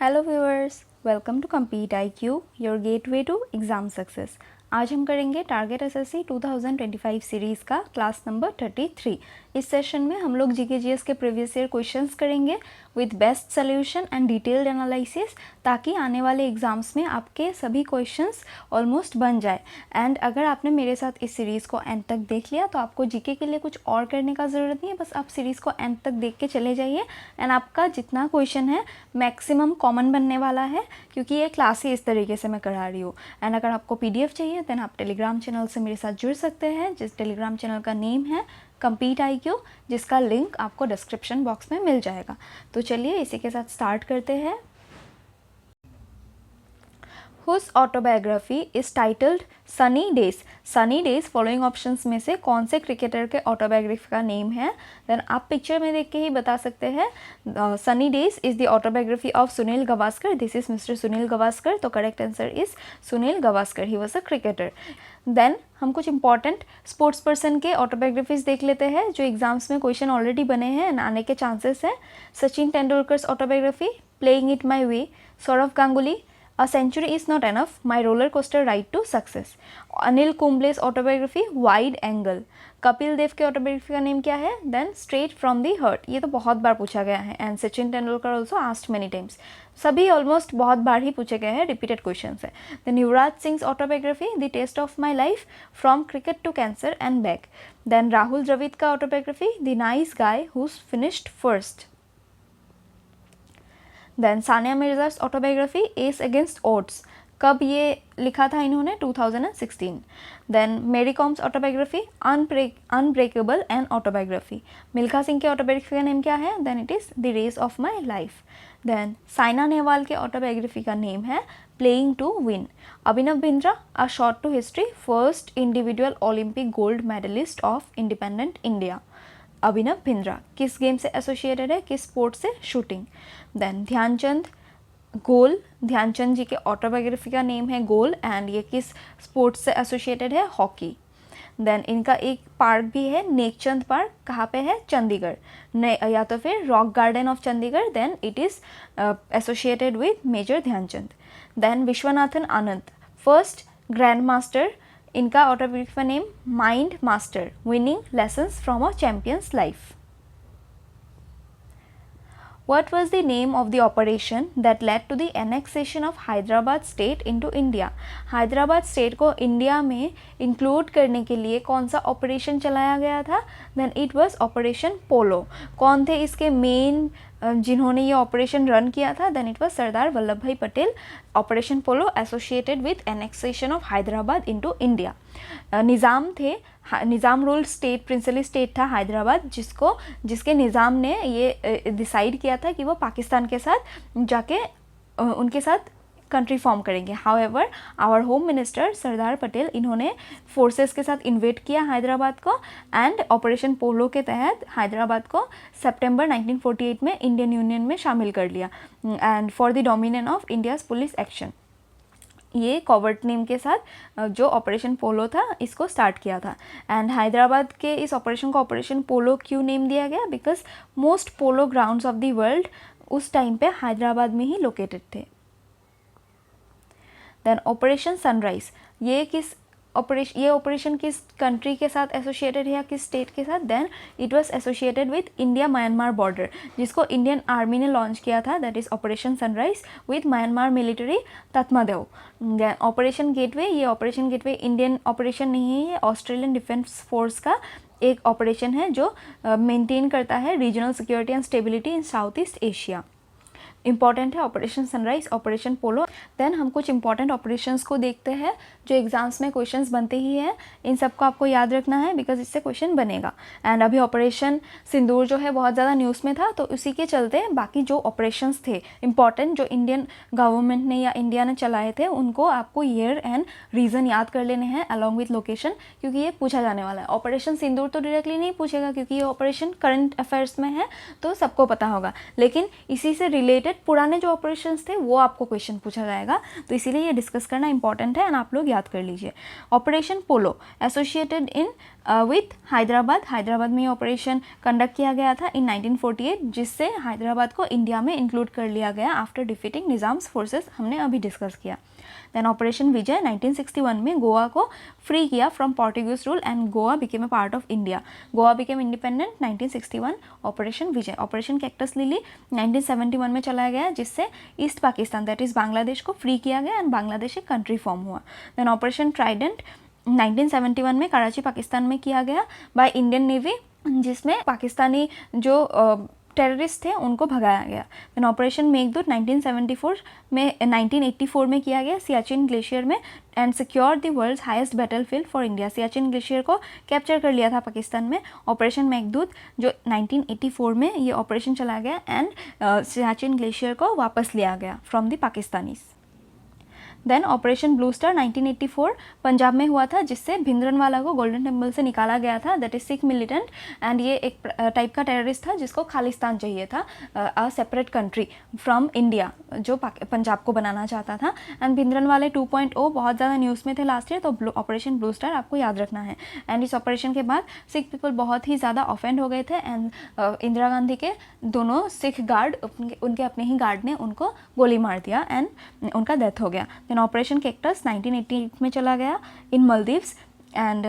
Hello viewers, welcome to compete IQ, your gateway to exam success. आज हम करेंगे target SSC 2025 series का class number 33। इस session में हम लोग जीके जीएस के प्रीवियस ईयर क्वेश्चंस करेंगे with best solution and detailed analysis, ताकि आने वाले एग्जाम्स में आपके सभी क्वेश्चंस ऑलमोस्ट बन जाए। एंड अगर आपने मेरे साथ इस सीरीज़ को एंड तक देख लिया तो आपको जीके के लिए कुछ और करने का ज़रूरत नहीं है, बस आप सीरीज़ को एंड तक देख के चले जाइए एंड आपका जितना क्वेश्चन है मैक्सिमम कॉमन बनने वाला है, क्योंकि ये क्लास ही इस तरीके से मैं करा रही हूँ। एंड अगर आपको PDF चाहिए देन आप टेलीग्राम चैनल से मेरे साथ जुड़ सकते हैं, जिस टेलीग्राम चैनल का नेम है कम्पीट IQ, जिसका लिंक आपको डिस्क्रिप्शन बॉक्स में मिल जाएगा। तो चलिए इसी के साथ स्टार्ट करते हैं। Whose autobiography is titled Sunny Days? Sunny Days following options में से कौन से क्रिकेटर के ऑटोबायोग्राफी का नेम है? देन आप पिक्चर में देख के ही बता सकते हैं। Sunny days is the autobiography of Sunil Gavaskar. This is mister Sunil Gavaskar. तो correct answer is Sunil Gavaskar. He was a cricketer. Then हम कुछ इंपॉर्टेंट स्पोर्ट्स पर्सन के ऑटोबायोग्राफीज देख लेते हैं जो एग्जाम्स में क्वेश्चन ऑलरेडी बने हैं एंड आने के चांसेस हैं। Sachin Tendulkar's autobiography, playing it my way. Sourav Ganguly, A century is not enough, my roller coaster ride to success. Anil Kumble's autobiography, wide angle. Kapil Dev के ऑटोबायोग्राफी का नेम क्या है? Then straight from the heart. ये तो बहुत बार पूछा गया है and Sachin Tendulkar also asked many times. सभी ऑलमोस्ट बहुत बार ही पूछे गए हैं, रिपीटेड क्वेश्चन है। Then Yuvraj Singh autobiography, the test of my life, from cricket to cancer and back. Then Rahul Dravid का autobiography, the nice guy whose finished first. Then Sania Mirza's autobiography, ace against odds. कब ये लिखा था इन्होंने? 2016। Then Mary Kom's autobiography, unbreakable and autobiography. Milkha Singh के autobiography का name क्या है? Then it is the race of my life. Then Saina Nehwal के ऑटोबायोग्राफी का नेम है playing to win. Abhinav Bindra, a short to history, first individual Olympic gold medalist of independent India. Abhinav Bindra किस game से associated है? किस स्पोर्ट से? शूटिंग। देन ध्यानचंद, गोल। ध्यानचंद जी के autobiography का नेम है गोल एंड ये किस स्पोर्ट से एसोसिएटेड है? हॉकी। देन इनका एक पार्क भी है, नेकचंद पार्क। कहाँ पे है? चंडीगढ़। या तो फिर rock garden of Chandigarh. Then it is associated with major Dhyan Chand. Then Viswanathan Anand, first grandmaster. इनका ऑटोबायोग्राफी का name mind master, winning lessons from a champion's life. What was the name of the operation that led to the annexation of Hyderabad state into India? Hyderabad state को India में include करने के लिए कौन सा operation चलाया गया था? देन इट वाज ऑपरेशन पोलो। कौन थे इसके मेन जिन्होंने ये ऑपरेशन रन किया था? Then it was Sardar Vallabh Bhai Patel. Operation polo associated with annexation of Hyderabad into India. Nizam थे, Nizam rule state, princely state था हैदराबाद, जिसके निज़ाम ने ये डिसाइड किया था कि वो पाकिस्तान के साथ जाके उनके साथ कंट्री फॉर्म करेंगे। However our home minister Sardar Patel, इन्होंने फोर्सेस के साथ इन्वेट किया हैदराबाद को एंड ऑपरेशन पोलो के तहत हैदराबाद को सितंबर 1948 में इंडियन यूनियन में शामिल कर लिया and for the domination of India's police action. ये कॉवर्ट नेम के साथ जो ऑपरेशन पोलो था इसको स्टार्ट किया था एंड हैदराबाद के इस ऑपरेशन को ऑपरेशन पोलो क्यों नेम दिया गया? Because most polo grounds of the world उस टाइम पे हैदराबाद में ही लोकेटेड थे। देन ऑपरेशन सनराइज, ये ऑपरेशन किस कंट्री के साथ एसोसिएटेड है या किस स्टेट के साथ? Then it was associated with India Myanmar border, जिसको इंडियन आर्मी ने लॉन्च किया था। That is operation sunrise with Myanmar military Tatmadaw. Then operation gateway, ये ऑपरेशन गेटवे इंडियन ऑपरेशन नहीं है, ये ऑस्ट्रेलियन डिफेंस फोर्स का एक ऑपरेशन है जो मेंटेन करता है regional security and stability in south east Asia. Important है ऑपरेशन सनराइज, ऑपरेशन पोलो। देन हम कुछ इंपॉर्टेंट ऑपरेशंस को देखते हैं जो एग्जाम्स में क्वेश्चंस बनते ही हैं। इन सबको आपको याद रखना है बिकॉज इससे क्वेश्चन बनेगा। एंड अभी ऑपरेशन सिंदूर जो है बहुत ज़्यादा न्यूज़ में था, तो उसी के चलते बाकी जो ऑपरेशंस थे इंपॉर्टेंट जो इंडियन गवर्नमेंट ने या इंडिया ने चलाए थे उनको आपको ईयर एंड रीज़न याद कर लेने हैं अलॉन्ग विथ लोकेशन, क्योंकि ये पूछा जाने वाला है। ऑपरेशन सिंदूर तो डायरेक्टली नहीं पूछेगा क्योंकि ये ऑपरेशन करंट अफेयर्स में है तो सबको पता होगा, लेकिन इसी से रिलेटेड पुराने जो ऑपरेशंस थे वो आपको क्वेश्चन पूछा जाएगा, तो इसीलिए ये डिस्कस करना इंपॉर्टेंट है एंड आप लोग याद कर लीजिए। Operation polo associated in with Hyderabad में ये ऑपरेशन कंडक्ट किया गया था इन 1948, जिससे हैदराबाद को इंडिया में इंक्लूड कर लिया गया आफ्टर डिफीटिंग निज़ाम्स फोर्सेस, हमने अभी डिस्कस किया। देन ऑपरेशन विजय 1961 में गोवा को फ्री किया from Portuguese rule and Goa became a part of India. Goa became independent 1961, operation Vijay. Operation cactus lily 1971 में चलाया गया, जिससे east Pakistan that is Bangladesh को फ्री किया गया एंड बांग्लादेश एक कंट्री फॉर्म हुआ। देन ऑपरेशन ट्राइडेंट 1971 में कराची पाकिस्तान में किया गया बाय इंडियन नेवी, जिसमें पाकिस्तानी जो टेररिस्ट थे उनको भगाया गया। देन ऑपरेशन मेघदूत 1984 में किया गया सियाचिन ग्लेशियर में and secure the world's highest battlefield for India. Siachen glacier को कैप्चर कर लिया था पाकिस्तान में। ऑपरेशन मेघदूत जो 1984 में ये ऑपरेशन चलाया गया एंड सियाचिन ग्लेशियर को वापस लिया गया from the Pakistanis. Then operation blue star 1984 Punjab में हुआ था, जिससे भिंद्रनवाला को गोल्डन टेम्पल से निकाला गया था, that is Sikh militant and ये एक टाइप का टेररिस्ट था जिसको खालिस्तान चाहिए था, a separate country from India, जो पंजाब को बनाना चाहता था। एंड भिंद्रनवाले 2.0 बहुत ज़्यादा न्यूज़ में थे लास्ट ईयर, तो ऑपरेशन ब्लू स्टार आपको याद रखना है। एंड इस ऑपरेशन के बाद सिख पीपल बहुत ही ज़्यादा ऑफेंड हो गए थे एंड इंदिरा गांधी के दोनों सिख गार्ड उनके अपने ही गार्ड ने उनको गोली मार दिया एंड उनका डेथ हो गया। देन ऑपरेशन कैक्टस 1988 में चला गया in Maldives and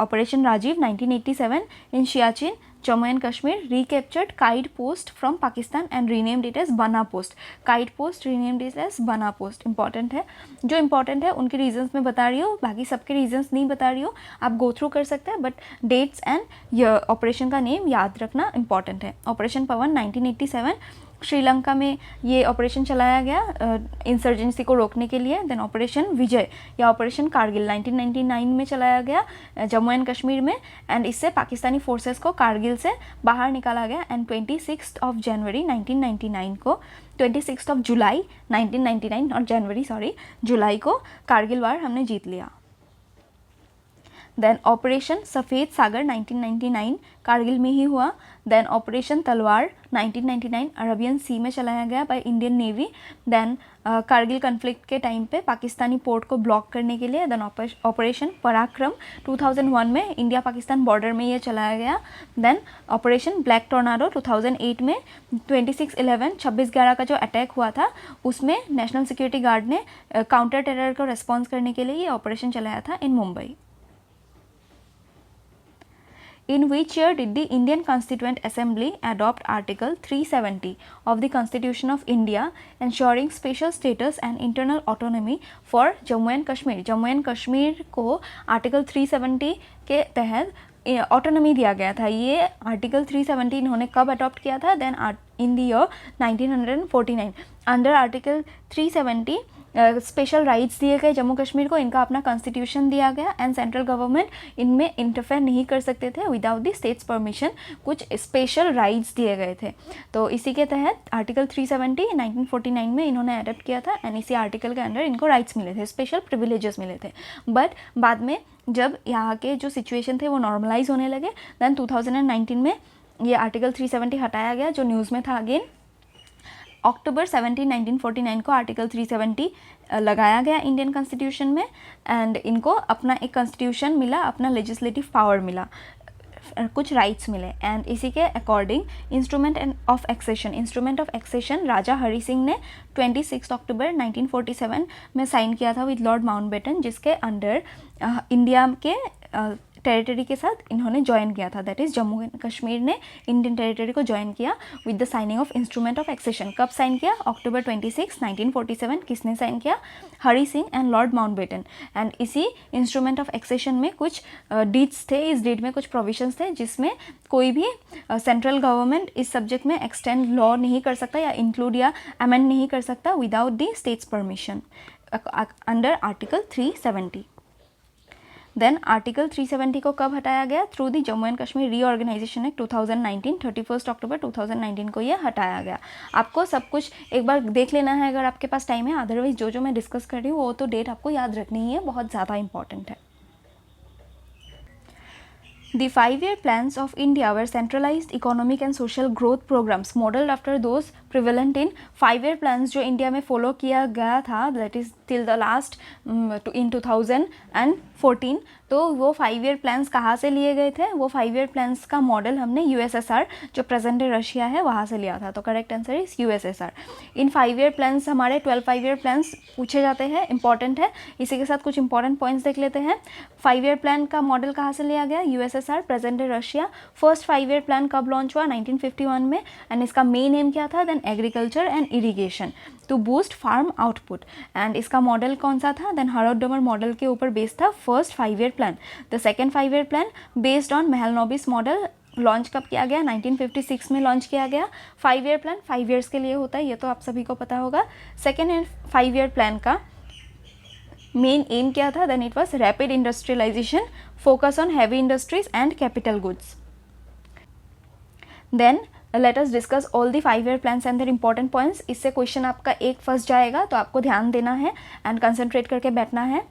operation Rajiv 1987 in Siachen Jammu and Kashmir recaptured Quaid post from Pakistan and renamed it as Bana post. Quaid post renamed it as Bana post. Important है, जो इंपॉर्टेंट है उनके रीजंस मैं बता रही हूँ, बाकी सबके रीजंस नहीं बता रही हूँ, आप गो थ्रू कर सकते हैं, बट डेट्स एंड ऑपरेशन का नेम याद रखना इंपॉर्टेंट है। ऑपरेशन पवन 1987 श्रीलंका में ये ऑपरेशन चलाया गया इंसर्जेंसी को रोकने के लिए। देन ऑपरेशन विजय या ऑपरेशन कारगिल 1999 में चलाया गया जम्मू एंड कश्मीर में एंड इससे पाकिस्तानी फोर्सेस को कारगिल से बाहर निकाला गया एंड 26 जनवरी 1999 को 26 जुलाई 1999 और जुलाई को कारगिल वार हमने जीत लिया। देन ऑपरेशन सफ़ेद सागर 1999 कारगिल में ही हुआ। देन ऑपरेशन तलवार 1999 अरबियन सी में चलाया गया by Indian navy. Then Kargil conflict के टाइम पे पाकिस्तानी पोर्ट को ब्लॉक करने के लिए। देन ऑपरेशन पराक्रम 2001 में इंडिया पाकिस्तान बॉर्डर में ये चलाया गया। देन ऑपरेशन ब्लैक टोर्नाडो 2008 में 26/11 का जो अटैक हुआ था उसमें नेशनल सिक्योरिटी गार्ड ने काउंटर टेरर को रेस्पॉन्स करने के लिए ये ऑपरेशन चलाया था इन Mumbai. In which year did the Indian Constituent Assembly adopt Article 370 of the Constitution of India, ensuring special status and internal autonomy for Jammu and Kashmir? Jammu and Kashmir को article 370 के तहत ऑटोनॉमी दिया गया था। ये आर्टिकल 370 इन्होंने कब अडॉप्ट किया था? Then in the year 1949 under article 370 special rights दिए गए जम्मू कश्मीर को, इनका अपना कॉन्स्टिट्यूशन दिया गया एंड सेंट्रल गवर्नमेंट इनमें इंटरफेयर नहीं कर सकते थे विदाउट द स्टेट्स परमिशन। कुछ स्पेशल राइट्स दिए गए थे, तो इसी के तहत आर्टिकल 370 1949 में इन्होंने अडॉप्ट किया था एंड इसी आर्टिकल के अंडर इनको राइट्स मिले थे, स्पेशल प्रिविलेजेस मिले थे। बट बाद में जब यहाँ के जो सिचुएशन थे वो नॉर्मलाइज होने लगे, देन 2019 में ये आर्टिकल 370 हटाया गया जो न्यूज़ में था। अगेन अक्टूबर 17, 1949 को आर्टिकल 370 लगाया गया इंडियन कॉन्स्टिट्यूशन में एंड इनको अपना एक कॉन्स्टिट्यूशन मिला, अपना लेजिस्लेटिव पावर मिला, कुछ राइट्स मिले एंड इसी के according instrument of accession Raja Hari Singh ने 26 अक्टूबर 1947 में साइन किया था विद लॉर्ड माउंटबेटन, जिसके अंडर इंडिया के टेरिटरी के साथ इन्होंने ज्वाइन किया था। That is Jammu and Kashmir ने इंडियन टेरिटरी को ज्वाइन किया with the signing of instrument of accession. कब साइन किया? अक्टूबर 26, 1947। किसने साइन किया? Hari Singh and lord Mountbatten. And इसी इंस्ट्रूमेंट ऑफ एक्सेशन में कुछ डीड्स थे, इस डीड में कुछ प्रोविजंस थे जिसमें कोई भी सेंट्रल गवर्नमेंट इस सब्जेक्ट में एक्सटेंड लॉ नहीं कर सकता या इंक्लूड या अमेंड नहीं कर सकता without the state's permission under article 370। Then article 370 को कब हटाया गया? Through the Jammu and Kashmir reorganisation act 2019, 31 अक्टूबर 2019 को ये हटाया गया। आपको सब कुछ एक बार देख लेना है अगर आपके पास टाइम है, अदरवाइज जो मैं डिस्कस कर रही हूँ वो तो डेट आपको याद रखनी ही है, बहुत ज़्यादा इंपॉर्टेंट है। The 5-year plans of India were centralized economic and social growth programs modeled after those prevalent in 5 year plans जो इंडिया में फॉलो किया गया था, that is till the last in 2014। तो वो 5 ईयर प्लान्स कहाँ से लिए गए थे? वो 5 ईयर प्लान्स का मॉडल हमने यूएसएसआर जो प्रेजेंट डे रशिया है वहाँ से लिया था। तो correct answer is USSR. In 5 year plans हमारे 12 5 ईयर प्लान्स पूछे जाते हैं, इंपॉर्टेंट है। इसी के साथ कुछ इंपॉर्टेंट पॉइंट्स देख लेते हैं। 5 ईयर प्लान का मॉडल कहाँ से लिया गया? USSR, present day Russia. First 5 year plan कब लॉन्च हुआ? 1951 में। एंड इसका मेन एम क्या था? Then agriculture and irrigation to boost farm output. And इसका मॉडल कौन सा था? देन हरोड डोमर मॉडल के ऊपर बेस्ड था first 5 year plan. The second 5 year plan based on Mahalanobis model launch कब किया गया? 1956 में लॉन्च किया गया। 5 ईयर प्लान 5 ईयर्स के लिए होता है, ये तो आप सभी को पता होगा। सेकेंड एंड 5 ईयर प्लान का मेन एम क्या था? Then it was rapid industrialisation, focus on heavy industries and capital goods. Then let us discuss all the 5 year plans and their important points. इससे क्वेश्चन आपका एक फंस जाएगा, तो आपको ध्यान देना है एंड कंसंट्रेट करके बैठना है।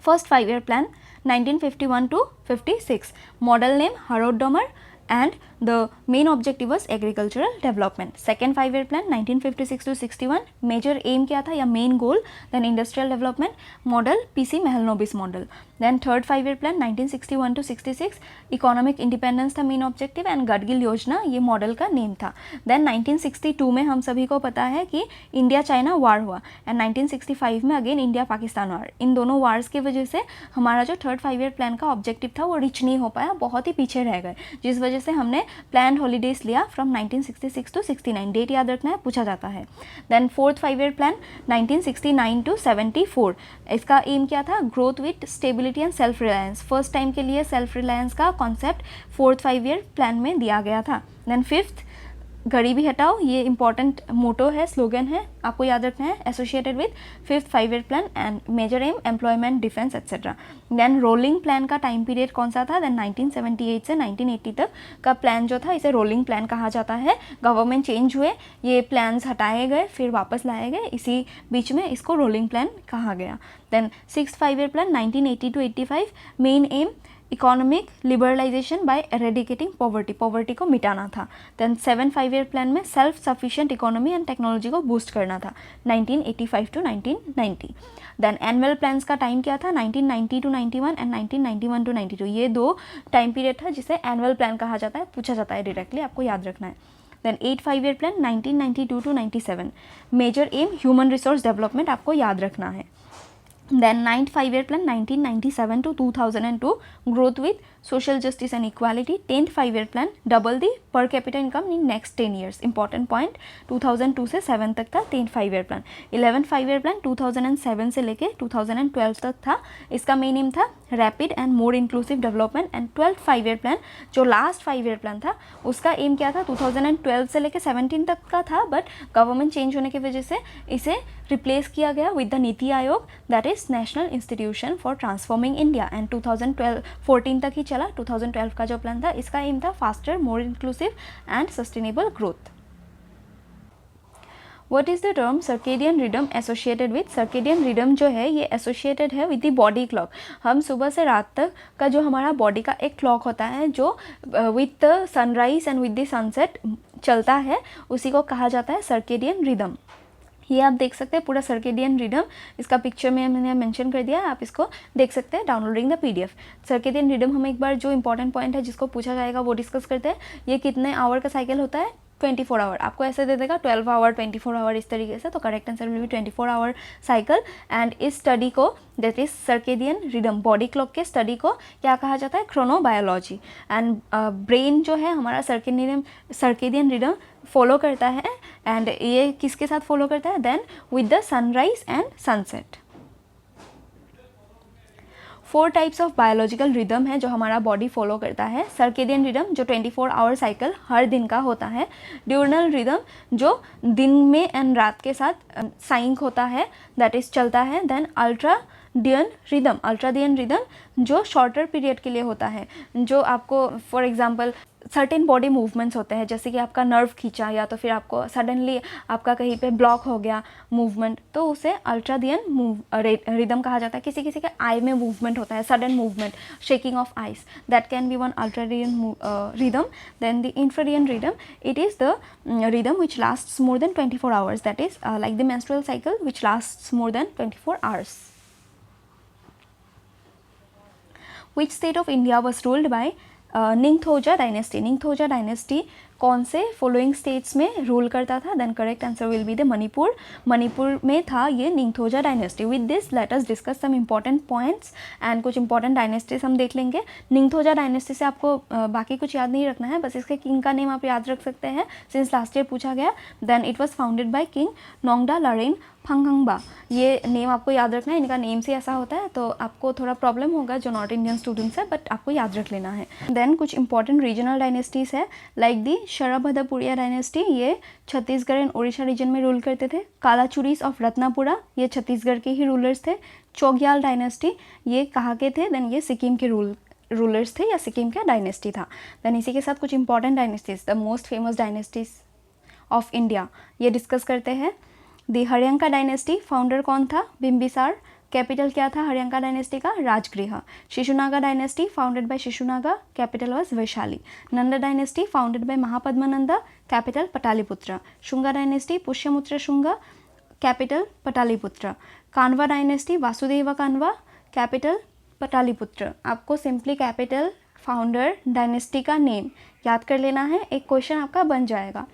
First 5 year plan 1951 to 56, model name Harrod Domar and the main objective was agricultural development. Second 5 year plan 1956 to 61, major aim क्या था या main goal? Then industrial development, model PC Mahalanobis model. Then third 5 year plan 1961 to 66, economic independence था main objective and Gadgil योजना ये model का name था. Then 1962 में हम सभी को पता है कि इंडिया चाइना वार हुआ एंड 1965 में अगेन इंडिया पाकिस्तान वार. इन दोनों वार्स की वजह से हमारा जो थर्ड 5 ईयर प्लान का ऑब्जेक्टिव था वो रीच नहीं हो पाया, बहुत ही पीछे रह गए, जिस वजह से हमने प्लान हॉलीडेज लिया फ्रॉम 1966 टू 69. डेट याद रखना है, पूछा जाता है. Then fourth 5 year plan 1969 to 74, इसका एम क्या था? Growth with stability and self reliance. First time के लिए सेल्फ रिलायंस का कॉन्सेप्ट फोर्थ 5 ईयर प्लान में दिया गया था. देन फिफ्थ गरीबी हटाओ, ये इंपॉर्टेंट मोटो है, स्लोगन है, आपको याद रखना है, associated with fifth 5 year plan and major aim employment, defence etcetera. Then rolling plan का टाइम पीरियड कौन सा था? देन 1978 से 1980 तक का प्लान जो था इसे रोलिंग प्लान कहा जाता है. गवर्नमेंट चेंज हुए, ये प्लान्स हटाए गए, फिर वापस लाए गए, इसी बीच में इसको रोलिंग प्लान कहा गया. Then six 5 year plan 1980 to 85, main aim economic liberalisation by eradicating poverty, poverty को मिटाना था. देन 7 5 ईयर प्लान में self sufficient economy and technology को बूस्ट करना था 1985 टू 1990. देन एनुअल प्लान्स का टाइम क्या था? 1990 टू 91 एंड 1991 टू 92. ये दो टाइम पीरियड था जिसे एनुअल प्लान कहा जाता है, पूछा जाता है डायरेक्टली, आपको याद रखना है. Then 8 5 year plan 1992 to 97, major aim human resource development, आपको याद रखना है. Then 9th 5 year plan 1997 to 2002, growth with social justice and equality. 10th 5 year plan, double the per capita income in next 10 years. Important point, 2002 से 7 तक था 10th 5 year plan. 11th 5 year plan 2007 से लेके 2012 तक था, इसका मेन एम था rapid and more inclusive development. And 12th 5 year plan जो लास्ट 5 year plan था उसका एम क्या था? 2012 से लेके 17 तक का था, बट गवर्नमेंट चेंज होने की वजह से इसे रिप्लेस किया गया with the NITI Aayog, that is national institution for transforming India. And 2014 तक ही चला. 2012 का जो प्लान था इसका एम था faster, more inclusive and sustainable growth. What is the term circadian rhythm associated with? Circadian rhythm जो है ये associated है with the body clock. हम सुबह से रात तक का जो हमारा बॉडी का एक क्लॉक होता है जो with the sunrise and with the sunset चलता है, उसी को कहा जाता है सर्केडियन रिदम. ये आप देख सकते हैं पूरा सर्केडियन रिदम, इसका पिक्चर में मैंने मेंशन कर दिया है, आप इसको देख सकते हैं downloading the PDF. Circadian rhythm हम एक बार जो इंपॉर्टेंट पॉइंट है जिसको पूछा जाएगा वो डिस्कस करते हैं. ये कितने आवर का साइकिल होता है? 24 आवर. आपको ऐसे दे देगा 12 आवर 24 आवर इस तरीके से, तो correct answer will be 24 hour cycle. And इस स्टडी को that is circadian rhythm, body clock के स्टडी को क्या कहा जाता है? क्रोनोबायोलॉजी. एंड ब्रेन जो है हमारा सर्केडियन रिदम फॉलो करता है. एंड ये किसके साथ फॉलो करता है? Then with the sunrise and sunset. 4 types of biological rhythm है जो हमारा बॉडी फॉलो करता है. सर्केडियन रिदम जो 24 आवर साइकिल हर दिन का होता है. ड्यूरनल रिदम जो दिन में एंड रात के साथ साइंक होता है, दैट इज चलता है. देन अल्ट्रा अल्ट्राडियन रिदम जो शॉर्टर पीरियड के लिए होता है, जो आपको for example certain body movements होते हैं, जैसे कि आपका नर्व खींचा या तो फिर आपको सडनली आपका कहीं पे ब्लॉक हो गया मूवमेंट, तो उसे अल्ट्राडियन रिदम कहा जाता है। किसी किसी के आई में मूवमेंट होता है, sudden movement, shaking of eyes, that can be one ultradian rhythm. Then the infradian rhythm, it is the rhythm which lasts more than 24 hours, that is like the menstrual cycle which lasts more than 24 hours. Which state of India was ruled by Ningthouja dynasty? Ningthouja dynasty कौन से following states में rule करता था? Then correct answer will be the Manipur. Manipur में था ये Ningthouja dynasty. With this let us discuss some important points and कुछ important dynasties हम देख लेंगे। निंगथौजा डायनेस्टी से आपको बाकी कुछ याद नहीं रखना है, बस इसके किंग का नेम आप याद रख सकते हैं सिंस लास्ट ईयर पूछा गया। Then it was founded by king Nongda Lairen Pakhangba. ये नेम आपको याद रखना है, इनका नेम से ऐसा होता है तो आपको थोड़ा प्रॉब्लम होगा जो नॉर्थ इंडियन स्टूडेंट्स है, बट आपको याद रख लेना है। देन कुछ इंपॉर्टेंट रीजनल डायनेस्टीज है लाइक दी शराभद्रपुरिया डायनेस्टी, ये छत्तीसगढ़ एंड उड़ीसा रीजन में रूल करते थे। कालाचुरीस ऑफ रत्नापुरा, ये छत्तीसगढ़ के ही रूलर्स थे। चौग्याल डायनेस्टी, ये कहाँ के थे? देन ये सिक्किम के रूलर्स थे या सिक्किम का डायनेस्टी था। देन इसी के साथ कुछ important dynasties, the most famous dynasties of India, ये डिस्कस करते हैं। दी हरियंका डायनेस्टी, फाउंडर कौन था? बिंबिसार। कैपिटल क्या था हरियंका डायनेस्टी का? Rajgriha. Shishunaga dynasty, founded by Shishunaga, capital was Vaishali. Nanda dynasty, founded by Mahapadmananda, capital Pataliputra. Shunga dynasty, Pushyamitra Shunga, capital Pataliputra. Kanva dynasty, Vasudeva Kanva, capital Pataliputra. आपको सिंपली कैपिटल, फाउंडर, डायनेस्टी का नेम याद कर लेना है, एक क्वेश्चन आपका बन जाएगा।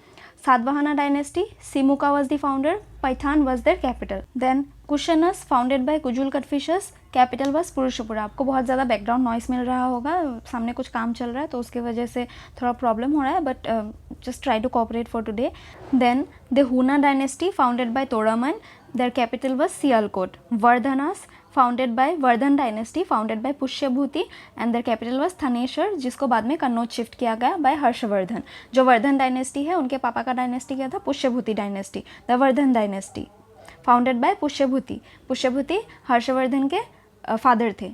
Satavahana dynasty, Simuka was the founder, Paithan was their capital. Then Kushans, founded by Kujula Kadphises, capital was Purushapura. आपको बहुत ज़्यादा बैकग्राउंड नॉइस मिल रहा होगा, सामने कुछ काम चल रहा है तो उसकी वजह से थोड़ा प्रॉब्लम हो रहा है, but just try to cooperate for today. Then the Huna dynasty, founded by Toramana, their capital was Sialkot. Vardhanas, founded by Vardhan dynasty, founded by Pushyabhuti and their capital was Thaneshwar, जिसको बाद में कन्नौज शिफ्ट किया गया बाय हर्षवर्धन। जो वर्धन डायनेस्टी है उनके पापा का डायनेस्टी क्या था? Pushyabhuti dynasty. The Vardhan dynasty founded by Pushyabhuti. Pushyabhuti Harshvardhan के फादर थे।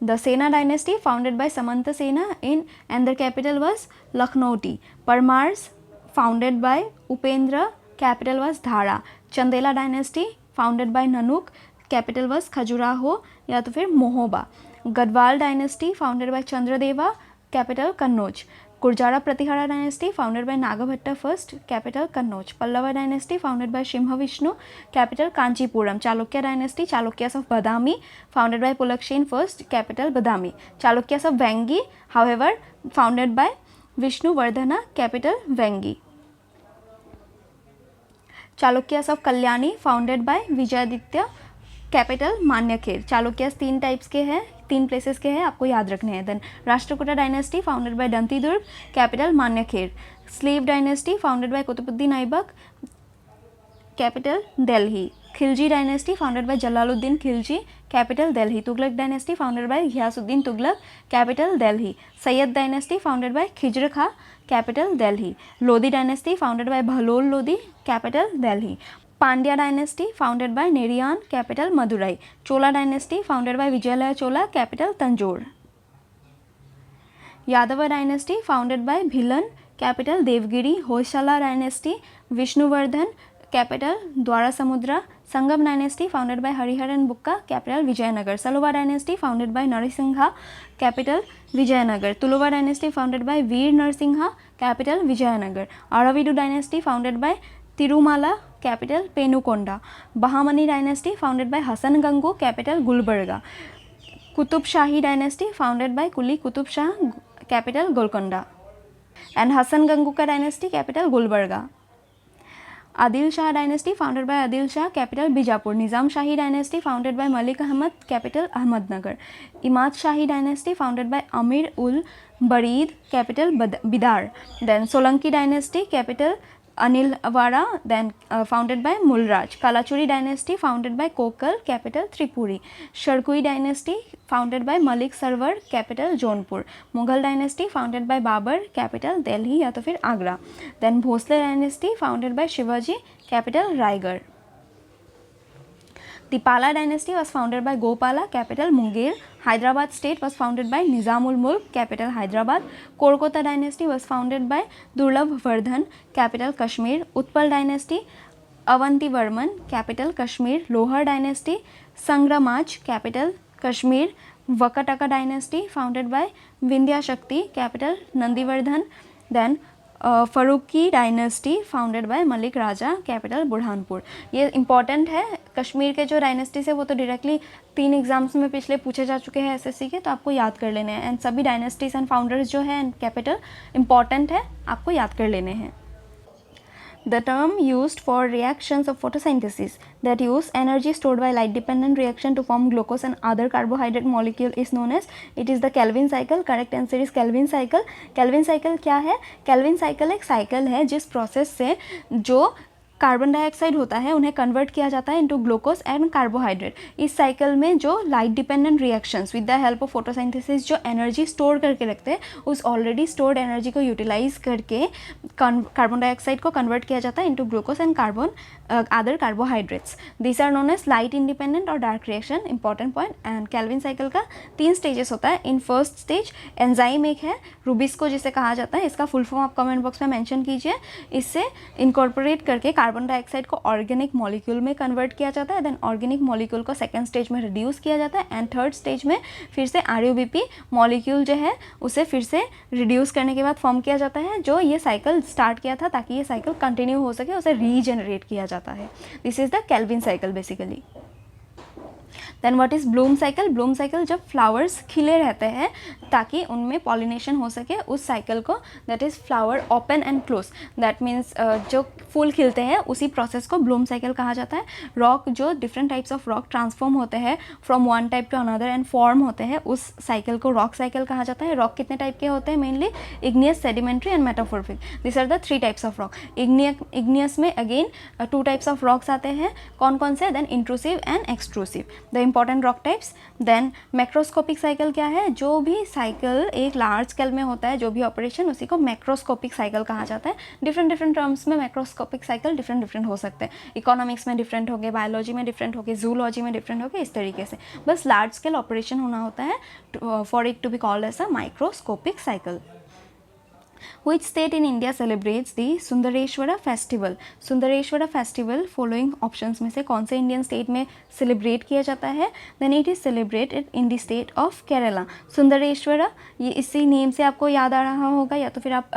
द सेना dynasty, founded by Samanta Sena in and their capital was Lakhnauti. Paramaras, founded by Upendra, capital was Dhara. Chandela dynasty, founded by Nannuk, capital was Khajuraho या तो फिर Mahoba. Garhwal dynasty, founded by Chandradeva, capital Kannauj. Gurjara Pratihara dynasty, founded by Nagabhata first, capital Kannauj. Pallava dynasty, founded by Simha Vishnu, capital Kanchipuram. Chalukya dynasty, Chalukyas of Badami, founded by Pulakeshin first, capital Badami. Chalukyas of Vengi, however founded bye विष्णुवर्धना, capital Vengi. Chalukyas of Kalyani, founded by Vijayaditya, capital Manyakhet. Chalukyas 3 types के हैं, 3 places के हैं, आपको याद रखने हैं। Then Rashtrakuta dynasty, founded by Dantidurga, capital Manyakhet. Slave dynasty, founded by Qutbuddin Aibak, capital Delhi. Khilji dynasty, founded by Jalaluddin Khilji, capital Delhi. Tughlaq dynasty, founded by Ghiyasuddin Tughlaq, capital Delhi. Sayyid dynasty, founded by Khizr Khan, capital Delhi. Lodi dynasty, founded by Bahlol Lodi, capital Delhi. Pandya dynasty, founded by Neriyan, capital Madurai. Chola dynasty, founded by Vijayalaya Chola, capital Tanjore. Yadav dynasty, founded bye Bhillan, capital Devagiri. Hoysala dynasty, Vishnuvardhan, capital Dwara Samudra. Sangam dynasty, founded by Hariharan Bukka, capital Vijayanagar. Saluva dynasty, founded by Narasimha, capital Vijayanagar. Tuluva dynasty, founded by Veer Narasimha, capital Vijayanagar. Aravidu dynasty, founded by Tirumala, capital Penukonda. Bahmani dynasty, founded by Hasan Gangu, capital Gulbarga. Qutb Shahi dynasty, founded by Quli Qutb Shah, capital Golconda. And Hasan Gangu का dynasty, capital Gulbarga. Adil Shah dynasty, founded bye Adil Shah, capital Bijapur. Nizam Shahi dynasty, founded by Malik Ahmad, capital Ahmadnagar. Imad Shahi dynasty, founded by Amir ul Barid, capital Bidar. Then Solanki dynasty, capital Anilwada, then founded by Mulraj. Kalachuri dynasty, founded by Kokal, capital Tripuri. Sharqi dynasty, founded by Malik Sarwar, capital Jaunpur. Mughal dynasty, founded by Babur, capital Delhi या तो फिर Agra. Then Bhosale dynasty, founded by Shivaji, capital Raigad. Tipala dynasty was founded by Gopala, capital Munger. Hyderabad state was founded by Nizamul Mulk, capital Hyderabad. Kolkata dynasty was founded by Durlabh Vardhan, capital Kashmir. Utpal dynasty, Avanti Varman, capital Kashmir. Lohar dynasty, Sangramaj, capital Kashmir. Vakataka dynasty founded by Vindhya Shakti, capital Nandivardhan. Then Farooqui dynasty founded by Malik Raja, capital Burhanpur. ये important है. कश्मीर के जो dynasties है वो तो directly 3 exams में पिछले पूछे जा चुके हैं एसएससी के, तो आपको याद कर लेने हैं. एंड सभी डायनेस्टीज एंड फाउंडर्स जो है एंड कैपिटल इंपॉर्टेंट है, आपको याद कर लेने हैं. The term used for reactions of photosynthesis that use energy stored by light dependent reaction to form glucose and other carbohydrate molecule is known as, it is the Calvin cycle. Correct answer is Calvin cycle. Calvin cycle क्या है? Calvin cycle एक cycle है जिस process से जो carbon dioxide होता है उन्हें कन्वर्ट किया जाता है इनटू ग्लूकोज एंड कार्बोहाइड्रेट. इस साइकिल में जो light dependent reactions with the help of photosynthesis जो एनर्जी स्टोर करके रखते हैं, उस ऑलरेडी स्टोर्ड एनर्जी को यूटिलाइज करके कार्बन डाइऑक्साइड को कन्वर्ट किया जाता है into glucose and other carbohydrates. This are known as light independent और dark reaction. Important point. And Calvin cycle का 3 स्टेजेस होता है. इन फर्स्ट स्टेज एंजाइम एक है, रूबिस्को जिसे कहा जाता है. इसका फुल फॉर्म आप कमेंट बॉक्स में मेंशन कीजिए. इससे इनकॉर्पोरेट करके कार्बन डाइऑक्साइड को ऑर्गेनिक मॉलिक्यूल में कन्वर्ट किया जाता है. देन ऑर्गेनिक मॉलिक्यूल को सेकंड स्टेज में रिड्यूस किया जाता है. एंड थर्ड स्टेज में फिर से आरयूबीपी मॉलिक्यूल जो है उसे फिर से रिड्यूस करने के बाद फॉर्म किया जाता है. जो ये साइकिल स्टार्ट किया था ताकि ये साइकिल कंटिन्यू हो सके, उसे रीजनरेट किया जाता है. This is the Calvin cycle basically. Then what is bloom cycle? Bloom cycle जब फ्लावर्स खिले रहते हैं ताकि उनमें पॉलिनेशन हो सके, उस साइकिल को, that is flower open and close, that means जो फूल खिलते हैं उसी प्रोसेस को ब्लूम साइकिल कहा जाता है. रॉक जो different types of rock transform होते हैं from one type two another and form होते हैं, उस साइकिल को रॉक साइकिल कहा जाता है. रॉक कितने टाइप के होते हैं? Mainly igneous, sedimentary and metamorphic. This are the 3 types of rock. Igneous में अगेन 2 टाइप्स ऑफ रॉक्स आते हैं. कौन कौन से? Then intrusive and extrusive, the important rock types. Then macroscopic cycle क्या है? जो भी साइकिल एक लार्ज स्केल में होता है, जो भी ऑपरेशन, उसी को मैक्रोस्कोपिक साइकिल कहा जाता है. डिफरेंट टर्म्स में मैक्रोस्कोपिक साइकिल डिफरेंट हो सकते हैं. इकोनॉमिक्स में डिफरेंट हो गए, बायोलॉजी में डिफरेंट हो गए, जूलॉजी में डिफरेंट हो गए, इस तरीके से. बस लार्ज स्केल ऑपरेशन होना होता है for it to be called as a microscopic cycle. Which state in India celebrates the Sundareshwara festival? Sundareshwara festival following options में से कौन से इंडियन स्टेट में सेलिब्रेट किया जाता है? Then it is celebrated in the state of Kerala. सुंदरेश्वरा, ये इसी नेम से आपको याद आ रहा होगा, या तो फिर आप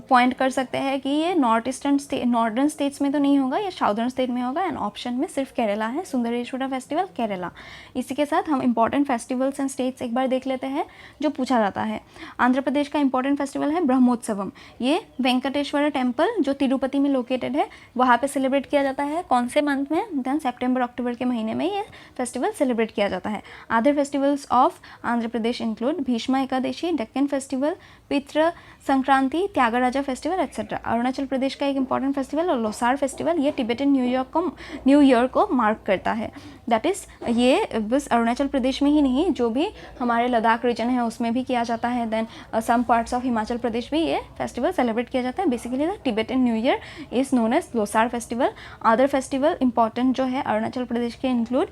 पॉइंट कर सकते हैं कि ये नॉर्दर्न स्टेट्स में तो नहीं होगा, या साउदर्न स्टेट में होगा. एंड ऑप्शन में सिर्फ केरला है. सुंदरेश्वरा फेस्टिवल केरला. इसी के साथ हम इंपॉर्टेंट फेस्टिवल्स एंड स्टेट्स एक बार देख लेते हैं जो पूछा जाता है. आंध्र प्रदेश का इंपॉर्टेंट फेस्टिवल है ब्रह्मोत्सवम. ये वेंकटेश्वर टेम्पल जो तिरुपति में लोकेटेड है, वहाँ पे सेलिब्रेट किया जाता है. कौन से मंथ में? देन सितंबर अक्टूबर के महीने में ये फेस्टिवल सेलिब्रेट किया जाता है. Other festivals of Andhra Pradesh include Bheeshma Ekadashi, Deccan festival, पितृ संक्रांति, त्यागराजा फेस्टिवल एक्सेट्रा. अरुणाचल प्रदेश का एक इंपॉर्टेंट फेस्टिवल और लोसार फेस्टिवल, ये टिबेटन न्यू ईयर को मार्क करता है. दैट इज़ ये बस अरुणाचल प्रदेश में ही नहीं, जो भी हमारे लद्दाख रीजन है उसमें भी किया जाता है. Then some parts of Himachal Pradesh भी ये फेस्टिवल सेलिब्रेट किया जाता है. Basically the Tibetan new year is known as Losar festival. Other festival important जो है अरुणाचल प्रदेश के इंक्लूड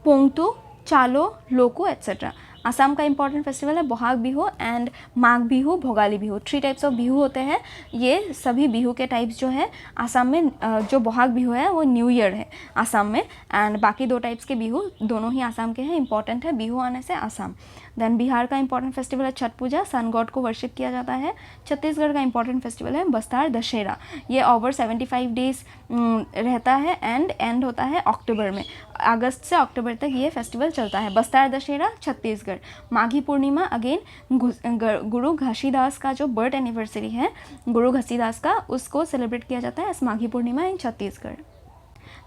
पोंगतू, चालो, लोको एक्सेट्रा. असम का इंपॉर्टेंट फेस्टिवल है Bohag Bihu and Magh Bihu, Bhogali Bihu. 3 types of Bihu होते हैं. ये सभी बिहू के टाइप्स जो है असम में, जो बोहाग बिहू है वो न्यू ईयर है असम में, एंड बाकी 2 टाइप्स के बिहू दोनों ही असम के हैं. इंपॉर्टेंट है बिहू आने से असम. देन बिहार का इंपॉर्टेंट फेस्टिवल है छठ पूजा, सन गॉड को वर्शिप किया जाता है. छत्तीसगढ़ का इंपॉर्टेंट फेस्टिवल है बस्तार दशहरा. ये ओवर 75 डेज रहता है एंड एंड होता है अक्टूबर में. अगस्त से अक्टूबर तक ये फेस्टिवल चलता है. बस्तार दशहरा छत्तीसगढ़. माघी पूर्णिमा अगेन गुरु घसीदास का जो बर्थ एनिवर्सरी है गुरु घसीदास का, उसको सेलिब्रेट किया जाता है as Maghi Purnima in Chhattisgarh.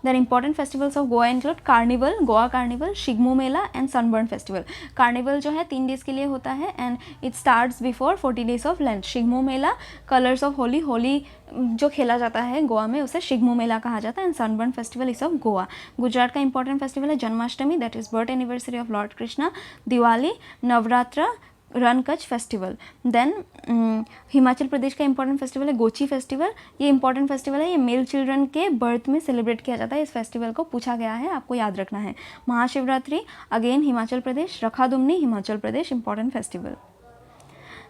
Then important festivals of Goa include carnival, Goa carnival, Shigmo Mela and Sunburn festival. Carnival जो है 3 डेज़ के लिए होता है and it starts before 40 days of Lent. Shigmo Mela colours of Holi, Holi जो खेला जाता है गोवा में उसे शिग्मो मेला कहा जाता है. And Sunburn festival is of Goa. Gujarat का इंपॉर्टेंट फेस्टिवल है Janmashtami, that is birth anniversary of Lord Krishna. Diwali, Navratra, Rann Kutch festival. Then Himachal प्रदेश का इंपॉर्टेंट फेस्टिवल है गोची फेस्टिवल। ये इंपॉर्टेंट फेस्टिवल है, ये मेल चिल्ड्रन के बर्थ में सेलिब्रेट किया जाता है। इस फेस्टिवल को पूछा गया है, आपको याद रखना है। Mahashivratri again Himachal Pradesh. रखादुमनी Himachal Pradesh important festival.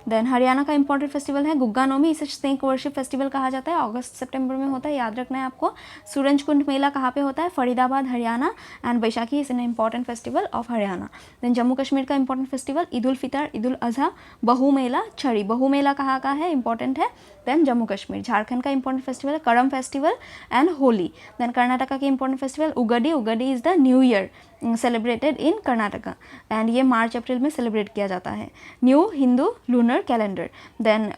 Then Haryana का इंपॉर्टेंट फेस्टिवल है गुग्गा नौमी। इसे स्नेक वर्शिप फेस्टिवल कहा जाता है, अगस्त सितंबर में होता है, याद रखना है आपको। सूरजकुंड मेला कहाँ पे होता है? Faridabad Haryana. And Baisakhi is an important festival of Haryana. Then Jammu Kashmir का इंपॉर्टेंट फेस्टिवल ईद उल फितर, ईद उल अजहा, बहु मेला, छड़ी। बहु मेला कहाँ का है? इंपॉर्टेंट है। देन जम्मू कश्मीर। झारखंड का इंपॉर्टेंट फेस्टिवल है Karam festival and Holi. Then Karnataka के important festival Ugadi. Ugadi is the new year celebrated in Karnataka and ये मार्च अप्रैल में सेलिब्रेट किया जाता है। New Hindu lunar calendar. Then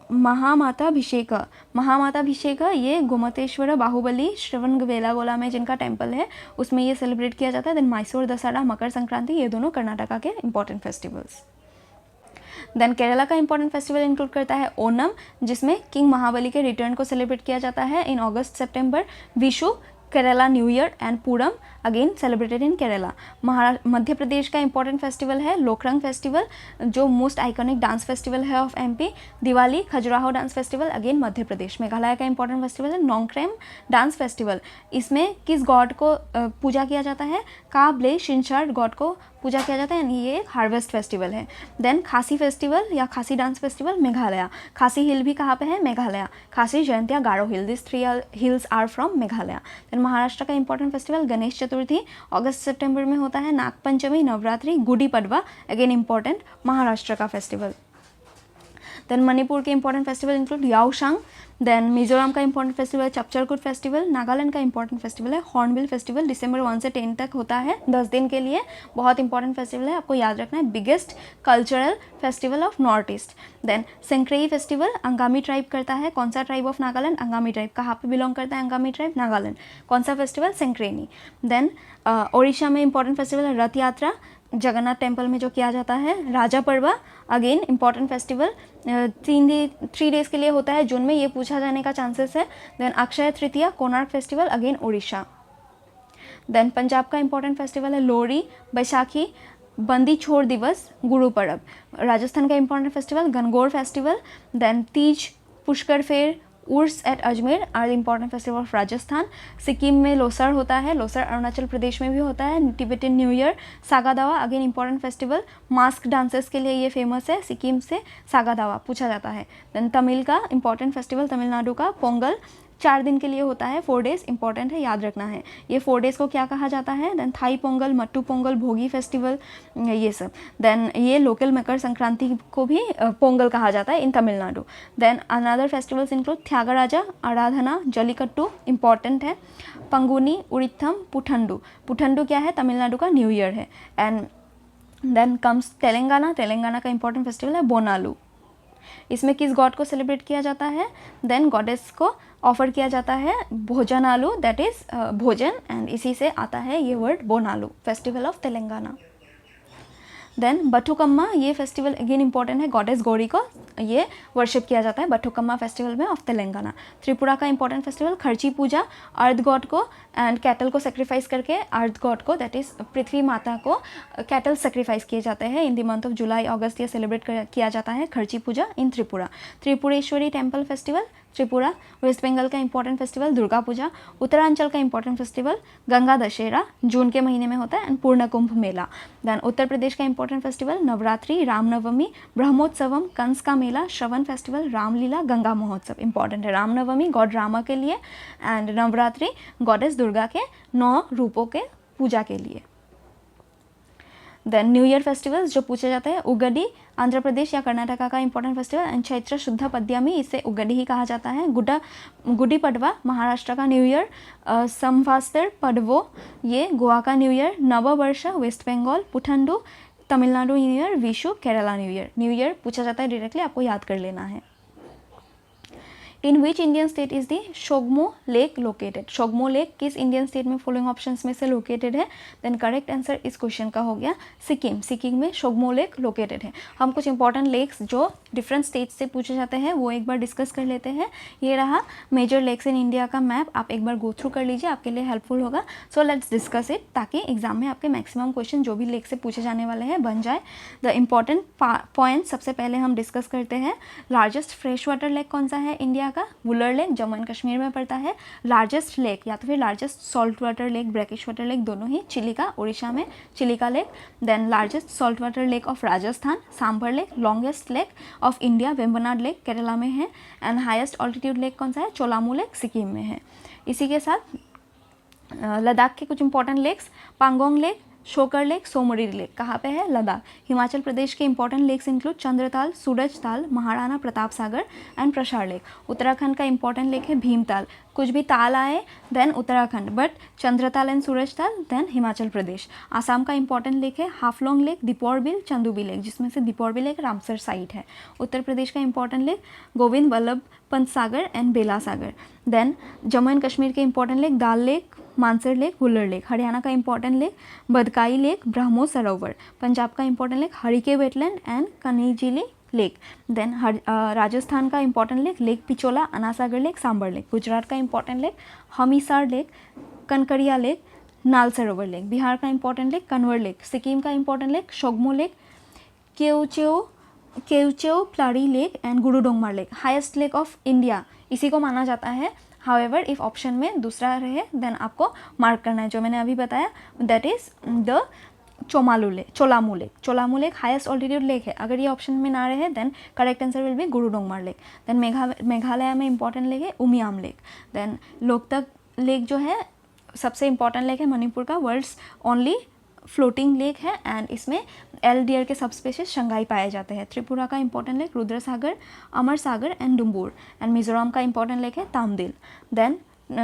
Mahamatabhishek. Mahamatabhishek ये गोमतेश्वर बाहुबली श्रवण बेलागोला में जिनका टेम्पल है उसमें ये सेलिब्रेट किया जाता है। देन मैसूर दशहरा, मकर संक्रांति, ये दोनों कर्नाटका के इंपॉर्टेंट फेस्टिवल्स। देन केरला का इंपॉर्टेंट फेस्टिवल इंक्लूड करता है ओनम, जिसमें किंग महाबली के रिटर्न को सेलिब्रेट किया जाता है इन अगस्त सितंबर। Vishu Kerala new year and Pooram again celebrated in Kerala. Madhya Pradesh का इंपॉर्टेंट फेस्टिवल है लोकरंग फेस्टिवल, जो मोस्ट आइकॉनिक डांस फेस्टिवल है of MP. Diwali Khajuraho dance festival again Madhya Pradesh. Meghalaya का इंपॉर्टेंट फेस्टिवल है नोंगक्रेम डांस फेस्टिवल। इसमें किस गॉड को पूजा किया जाता है? काब्ले शिनशार गॉड को पूजा किया जाता है। ये एक हार्वेस्ट फेस्टिवल है। देन खासी फेस्टिवल या खासी डांस फेस्टिवल मेघालय। खासी हिल भी कहाँ पे है? Meghalaya. Khasi Jaintia Garo hill, this 3 hills are from Meghalaya. Then Maharashtra का इंपॉर्टेंट फेस्टिवल गणेश चतुर्थी अगस्त सितंबर में होता है। नागपंचमी, नवरात्रि, गुड़ी पड़वा अगेन इंपॉर्टेंट महाराष्ट्र का फेस्टिवल। देन मणिपुर के important festival include Yaoshang. Then Mizoram का इंपॉर्टेंट फेस्टिवल है चपचरकुट फेस्टिवल। नागालैंड का इंपॉर्टेंट फेस्टिवल है हॉर्नबिल फेस्टिवल, दिसंबर 1 से 10 तक होता है, 10 दिन के लिए। बहुत इंपॉर्टेंट फेस्टिवल है, आपको याद रखना है। Biggest cultural festival of north east. Then Sekrenyi festival Angami tribe करता है। कौन सा tribe of Nagaland? Angami tribe. कहाँ पे बिलोंग करता है अंगामी ट्राइब? नागालैंड। कौन सा फेस्टिवल? सेंक्रेनी। देन ओडिशा में इंपॉर्टेंट फेस्टिवल है रथ यात्रा, जगन्नाथ टेम्पल में जो किया जाता है। राजा पर्वा अगेन इंपॉर्टेंट फेस्टिवल 3 डेज के लिए होता है, जून में, ये पूछा जाने का चांसेस है। Then Akshaya Tritiya Konark festival again Orissa. Then Punjab का इंपॉर्टेंट फेस्टिवल है लोहड़ी, बैसाखी, बंदी छोड़ दिवस, गुरु पर्व। राजस्थान का important festival Gangaur festival. Then Teej, Pushkar fair, Urs at Ajmer are important festival of Rajasthan. Sikkim में लोसर होता है, लोसर अरुणाचल प्रदेश में भी होता है। Tibetan new year. Sagadawa again important festival, mask dances के लिए ये फेमस है, सिक्किम से सागादावा पूछा जाता है। देन तमिल का इंपॉर्टेंट फेस्टिवल तमिलनाडु का पोंगल, 4 दिन के लिए होता है, 4 डेज इंपॉर्टेंट है, याद रखना है। ये 4 डेज को क्या कहा जाता है? देन थाई पोंगल, मट्टू पोंगल, भोगी फेस्टिवल, ये सब। देन ये लोकल मकर संक्रांति को भी पोंगल कहा जाता है in Tamil Nadu. Then another festivals include Tyagaraja, Aradhana, Jallikattu important है। पंगुनी, उड़िथम, पुठंडू। पुठंडू क्या है? तमिलनाडु का न्यू ईयर है। And then comes Telangana. Telangana का इंपॉर्टेंट फेस्टिवल है बोनालू। इसमें किस गॉड को सेलिब्रेट किया जाता है? देन गॉडेस को ऑफर किया जाता है Bhojanalu, that is bhojan, and इसी से आता है ये word Bonalu, festival of Telangana. Then Bathukamma, ये फेस्टिवल अगेन इंपॉर्टेंट है, गॉडेस गौरी को ये वर्शिप किया जाता है बथुकम्मा फेस्टिवल में ऑफ तेलंगाना। त्रिपुरा का important festival Kharchi Puja, earth god को एंड कैटल को सेक्रीफाइस करके, अर्थ गॉड को दैट इज पृथ्वी माता को कैटल सेक्रीफाइस किए जाते हैं in the month of July अगस्त, ये सेलिब्रेट किया जाता है Kharchi Puja in Tripura. Tripureshwari temple festival Tripura. West Bengal का इंपॉर्टेंट फेस्टिवल दुर्गा पूजा। उत्तरांचल का इंपॉर्टेंट फेस्टिवल गंगा दशहरा, जून के महीने में होता है, एंड पूर्ण कुंभ मेला। देन उत्तर प्रदेश का इंपॉर्टेंट फेस्टिवल नवरात्रि, रामनवमी, ब्रह्मोत्सवम, कंस का मेला, श्रवण फेस्टिवल, रामलीला, गंगा महोत्सव इंपॉर्टेंट है। रामनवमी गॉड रामा के लिए एंड नवरात्रि गॉडेस दुर्गा के 9 रूपों के पूजा के लिए। देन न्यू ईयर फेस्टिवल्स जो पूछे जाते हैं, उगडी आंध्र प्रदेश या कर्नाटका का इंपॉर्टेंट फेस्टिवल, एंड चैत्र शुद्ध पद्यामी, इसे उगडी ही कहा जाता है। गुडी पड़वा महाराष्ट्र का न्यू ईयर। संवत्सर पडवो ये गोवा का new year. Navvarsh west Bengal. Puthandu Tamil Nadu new year. Vishu Kerala new year. New year पूछा जाता है डायरेक्टली, आपको याद कर लेना है। In which Indian state is the शोगमो लेक लोकेटेड? शोगमो लेक किस इंडियन स्टेट में फॉलोइंग ऑप्शंस में से लोकेटेड है? देन करेक्ट आंसर इस क्वेश्चन का हो गया सिक्किम। सिक्किम में शोगमो लेक लोकेटेड है। हम कुछ इंपॉर्टेंट लेक्स जो डिफरेंट स्टेट्स से पूछे जाते हैं वो एक बार डिस्कस कर लेते हैं। ये रहा मेजर लेक्स इन इंडिया का मैप, आप एक बार गो थ्रू कर लीजिए, आपके लिए हेल्पफुल होगा। सो लेट्स डिस्कस इट, ताकि एग्जाम में आपके मैक्सिमम क्वेश्चन जो भी लेक से पूछे जाने वाले हैं बन जाए। द इम्पॉर्टेंट पॉइंट सबसे पहले हम डिस्कस करते हैं। लार्जेस्ट फ्रेश वाटर लेक कौन सा है इंडिया का? वुलर लेक, जम्मू एंड कश्मीर में पड़ता है। लार्जेस्ट लेक या तो फिर largest salt water lake, brackish water lake, दोनों ही चिलिका, उड़ीसा में Chilika lake. Then largest salt water lake of Rajasthan Sambhar lake. Longest lake of India Vembanad lake Kerala में है। एंड हाईएस्ट ऑल्टीट्यूड लेक कौन सा है? चोलामू लेक सिक्किम में है। इसी के साथ लद्दाख के कुछ important lakes, Pangong lake, Tsokar lake, Tsomoriri lake कहाँ पे है? लद्दाख। हिमाचल प्रदेश के important lakes include Chandratal, Surajtal, Maharana Pratap Sagar and Prashar lake. Uttarakhand का इंपॉर्टेंट लेक है भीमताल। कुछ भी ताल आए then Uttarakhand, but Chandratal and Surajtal then Himachal Pradesh. Assam का इंपॉर्टेंट लेक है हाफलोंग लेक, दीपोर बिल, चंदूबी लेक, जिसमें से दीपोर बिल एक रामसर साइट है। उत्तर प्रदेश का important lake Govind Vallabh Pant Sagar and Bela Sagar. Then Jammu and Kashmir के important lake Dal lake, Mansar lake, Wular lake. Haryana का important lake Badkhal lake, Brahma Sarovar. Punjab का important lake Harike wetland and Kanjli lake. Then Rajasthan का important lake lake Pichola, Anasagar lake, Sambhar lake. Gujarat का important lake Hamirsar lake, Kankaria lake, Nal Sarovar lake. Bihar का important lake Kanwar lake. Sikkim का important lake शोगमो lake, Khecheopalri lake and Gurudongmar lake. Highest lake of India इसी को माना जाता है। हाउएवर इफ ऑप्शन में दूसरा रहे देन आपको मार्क करना है, जो मैंने अभी बताया, that is the Cholamu lake. Cholamu lake highest altitude lake है। अगर ये ऑप्शन में ना रहे then correct answer will be Gurudongmar lake. Then Meghalaya में इंपॉर्टेंट लेक है Umiam lake. Then Loktak lake जो है सबसे इंपॉर्टेंट लेक है मणिपुर का, वर्ल्ड्स ओनली फ्लोटिंग लेक है एंड इसमें एल डियर के सब स्पीशीज शंघाई पाए जाते हैं। त्रिपुरा का important lake Rudra Sagar, Amar Sagar and Dumboor. And Mizoram का इंपॉर्टेंट लेक है Tamdil. Then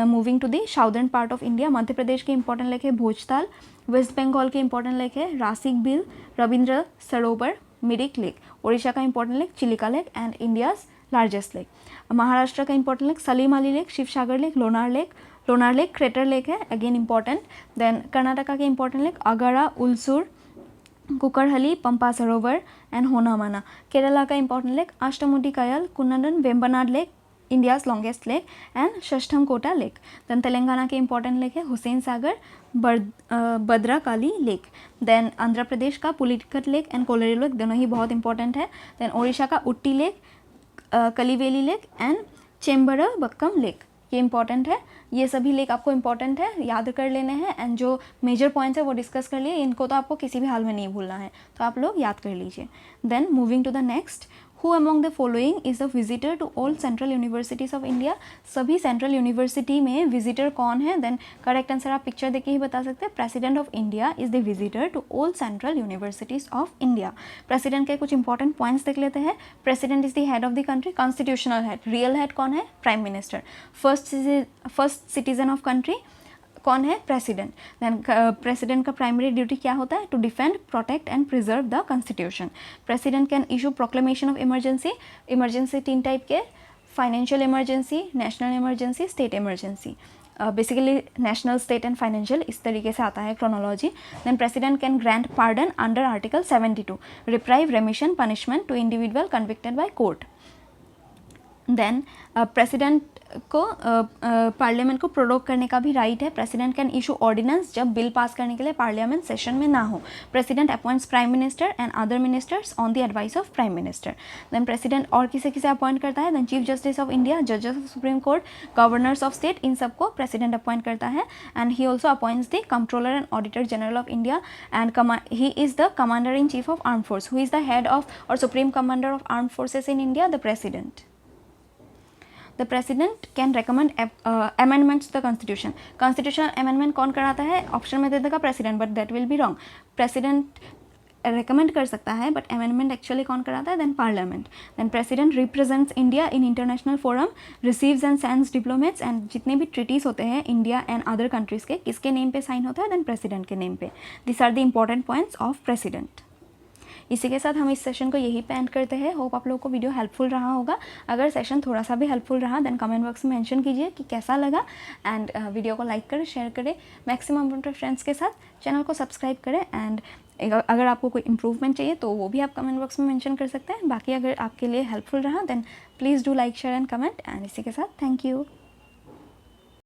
moving to the southern part of India, Madhya Pradesh के इंपॉर्टेंट लेक है भोजताल। वेस्ट बंगाल के इंपॉर्टेंट लेक है रासिक बिल, रविंद्र सरोवर, मिरिक लेक। उड़ीसा का important lake Chilika lake and India's largest lake. Maharashtra का important lake Salim Ali lake, Shivsagar lake, Lonar lake crater lake है, again important. Then Karnataka के important lake Agara, Ulsoor, Kukkarahalli, Pampa Sarovar and Honnamana. Kerala का important lake Ashtamudi Kayal, Kunnadan, Vembanad lake, India's longest lake and Sasthamkotta lake. Then Telangana के important lake है Hussain Sagar, Bhadrakali lake. Then Andhra Pradesh का Pulicat lake and cholerae lake, दोनों ही बहुत important है। Then Odisha का उट्टी lake, Kaliveli lake and चेम्बरबक्कम lake, ये इंपॉर्टेंट है। ये सभी लेक आपको इंपॉर्टेंट है, याद कर लेने हैं एंड जो मेजर पॉइंट्स है वो डिस्कस कर लिए, इनको तो आपको किसी भी हाल में नहीं भूलना है, तो आप लोग याद कर लीजिए। Then moving to the next, who among the following is the visitor to all central universities of India? सभी सेंट्रल यूनिवर्सिटी में विजिटर कौन है? देन करेक्ट आंसर आप पिक्चर देख के ही बता सकते हैं। President of India is the visitor to all central universities of India. President के कुछ इंपॉर्टेंट पॉइंट्स देख लेते हैं। President is the head of the country, constitutional head. Real head कौन है? Prime minister. First citizen of country कौन है? President. Then president का प्राइमरी ड्यूटी क्या होता है? To defend, protect and preserve the constitution. President can issue proclamation of emergency. Emergency 3 type के, financial emergency, national emergency, state emergency. Basically national, state and financial इस तरीके से आता है chronology. Then president can grant pardon under article 72, reprieve, remission, punishment to individual convicted by court. Then president को parliament को prorogue करने का भी राइट है। प्रेसिडेंट कैन इशू ऑर्डिनेंस जब बिल पास करने के लिए पार्लियामेंट सेशन में ना हो। President appoints prime minister and other ministers on the advice of prime minister. Then president और किसे किसे अपॉइंट करता है? Then chief justice of India, जजेस of supreme court, governors of state, इन सबको प्रेसिडेंट अपॉइंट करता है। And he also appoints the controller and auditor general of India and he is the commander in chief of arm force. Who is the head of और supreme commander of arm forces in India? The president. The president can recommend amendments to the constitution. Constitutional amendment कौन कराता है? Option में दे देगा president, but that will be wrong. President recommend कर सकता है but amendment actually कौन कराता है? Then parliament. Then president represents India in international forum, receives and sends diplomats, and जितने भी ट्रीटीज होते हैं इंडिया एंड अदर कंट्रीज़ के, किसके नेम पे साइन होता है? देन प्रेसिडेंट के नेम पे। This are the important points of president. इसी के साथ हम इस सेशन को यही पे एंड करते हैं। होप आप लोगों को वीडियो हेल्पफुल रहा होगा। अगर सेशन थोड़ा सा भी हेल्पफुल रहा देन कमेंट बॉक्स में मेंशन कीजिए कि कैसा लगा। एंड वीडियो को लाइक करें, शेयर करें मैक्सिमम अपने फ्रेंड्स के साथ, चैनल को सब्सक्राइब करें। एंड अगर आपको कोई इम्प्रूवमेंट चाहिए तो वो भी आप कमेंट बॉक्स में मेंशन कर सकते हैं। बाकी अगर आपके लिए हेल्पफुल रहा then please do like, share and comment. And इसी के साथ थैंक यू।